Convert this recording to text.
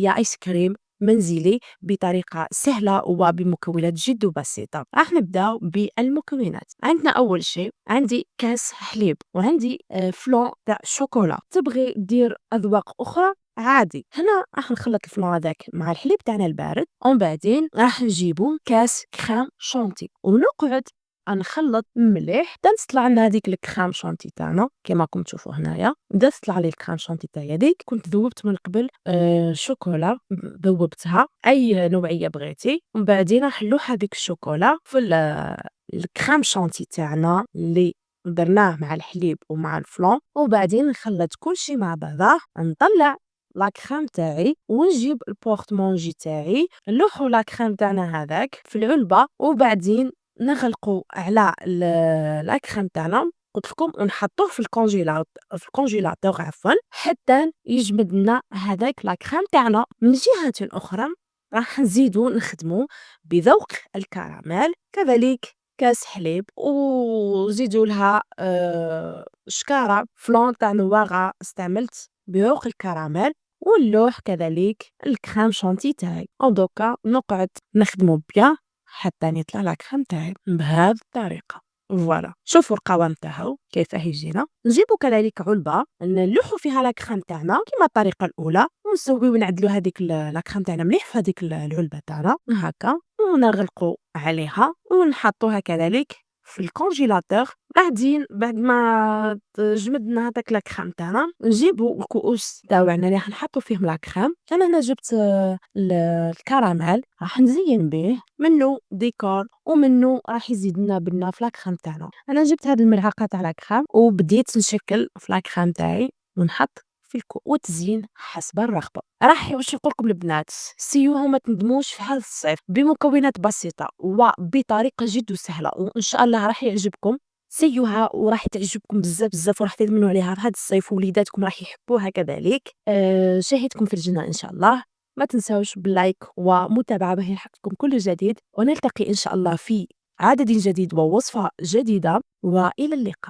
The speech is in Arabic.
هي آيس كريم منزلي بطريقة سهلة وبمكونات جد بسيطة. راح نبداو بالمكونات. عندنا أول شيء عندي كاس حليب وعندي فلون تاع شوكولا. تبغي دير أذواق أخرى عادي. هنا راح نخلط الفلون هذاك مع الحليب تاعنا البارد، ومن بعدين راح نجيبو كاس كريم شونتي ونقعد نخلط مليح حتى تطلع لنا هذيك الكريم شونتي تاعنا كيما راكم تشوفوا هنايا. بدا تطلع لي الكريم شونتي تاعي هذيك كنت ذوبت من قبل شوكولا، ذوبتها اي نوعيه بغيتي، ومن بعدين نحلوح هذيك الشوكولا في الكريم شونتي تاعنا اللي درناه مع الحليب ومع الفلون، وبعدين نخلط كلشي مع بعضه، نطلع لا كريم تاعي ونجيب البورتمونجي تاعي نلوحو لا كريم تاعنا هذاك في العلبه، وبعدين نغلقوا على لا كريم تاعنا قلت لكم ونحطوه في الكونجيلاتور عفوا حتى يجمد لنا هذاك لا كريم تاعنا. من جهه اخرى راح نزيدو نخدمو بذوق الكراميل، كذلك كاس حليب وزيدوا لها شكاره فلون تاع نواغا استعملت بذوق الكراميل، واللوح كذلك الكريم شونتي تاعي، ودوكا نقعد نخدمو بيان حتى يطلع لا كريم تاعي بهذه الطريقه. فوالا شوفوا القوام تاعو كيفاه يجينا. نجيبو كذلك علبه نلوحو فيها لا كريم تاعنا كيما الطريقه الاولى، ونسويو نعدلو هذيك لا كريم تاعنا مليح في هذيك العلبه تاعنا هكا، ونغلقو عليها ونحطوها كذلك في الكونجيلاتور. بعدين بعد ما جمدنا هذاك لا كريم تاعنا نجيبو الكؤوس تاعنا اللي راح نحطو فيهم لا كريم. انا هنا جبت الكراميل راح نزين به، منه ديكور ومنه راح يزيد لنا بنا في لا كريم تاعنا. انا جبت هذه الملعقه تاع لا كريم وبديت نشكل في لا كريم تاعي ونحط في وتزيين حسب الرغبه. راح واش نقول لكم البنات، سيوها ما تندموش في هذا الصيف بمكونات بسيطه وبطريقه جد سهله، وان شاء الله راح يعجبكم. سيوها وراح تعجبكم بزاف بزاف وراح تدمنوا عليها في هذا الصيف، ووليداتكم راح يحبوها كذلك. شاهدكم في الجنه ان شاء الله. ما تنساوش باللايك ومتابعه باش يلحقكم كل جديد، ونلتقي ان شاء الله في عدد جديد ووصفه جديده، والى اللقاء.